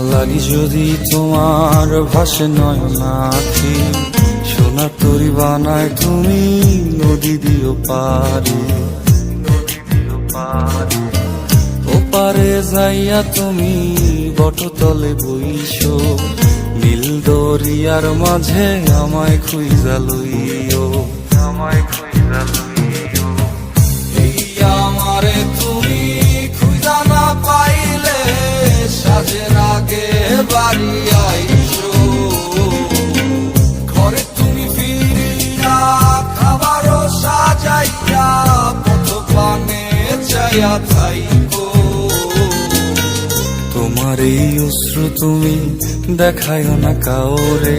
আমার লাগি যদি তোমার ভাসে নয়নাখি, সোনার তরি বানায় তুমি নদী দিও পারি। ওপারে যাইয়া তুমি বটতলে বইসো, নীল দরিয়ার মাঝে আমায় খুঁজা লইও, আমায় খুঁজা লইও। এই আমারে তুমি খুঁজা না পাইলে সাজের আগে বাড়ি আইসো, ঘরে তুমি ফিরিয়া খাবারও সাজাইয়া পথ পানে চাইয়া থাইকো। তোমার এই অশ্রু তুমি দেখায়ও না কাউরে,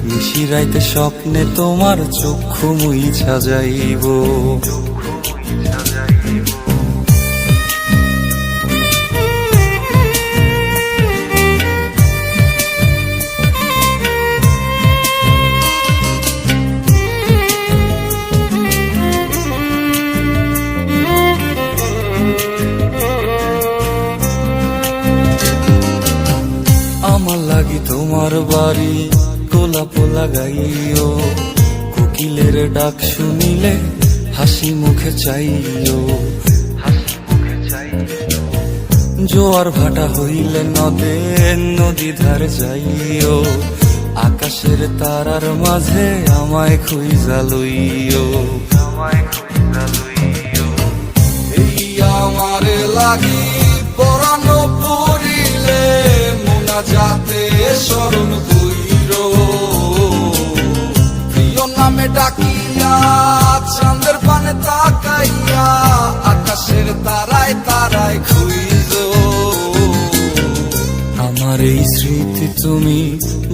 নিশিরাইতে স্বপ্নে তোমার চক্ষু মুইছা যাইব। আমার লাগি তোমার বাড়ি গোলাপ লাগাইও, কোকিলের ডাক শুনিলে হাসি মুখে চাইও, জোয়ার ভাটা হইলে নদে নদী ধার যাইও, আকাশের তারার মাঝে আমায় খুঁজা লইও, আমায় খুঁজা লইও। এই আমারে লাগি পরানো পড়িলে যাতে স্মরণ কইর, প্রিয় নামে ডাকিয়া চাঁদের পানে তাকাইয়া আকাশের তারায় তারায় খুঁজ। আমার এই স্মৃতি তুমি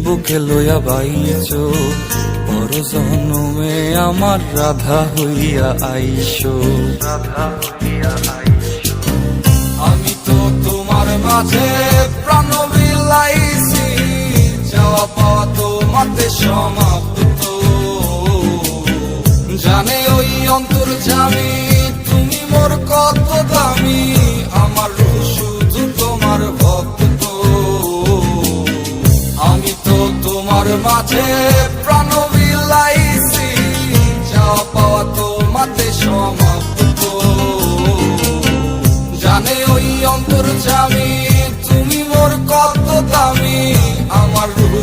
বুকে লইয়া বাইছ, পর জন্মে আমার রাধা হইয়া আইসো, রাধা হইয়া আইসো। আমি তো তোমার মাঝে প্রাণ বিলাইছি, যাওয়া পাওয়া তোমাতে সমাপ্ত। জানে ওই অন্তর্যামী তুমি মোর কত দামি, আমার রূহ শুধু তোমার ভক্ত। আমি তো তোমার মাঝে প্রাণ বিলাইছি, যাওয়া পাওয়া তোমাতে সমাপ্ত। জানে ওই অন্তর্যামী তুমি মোর কত দামি, আমার রূহ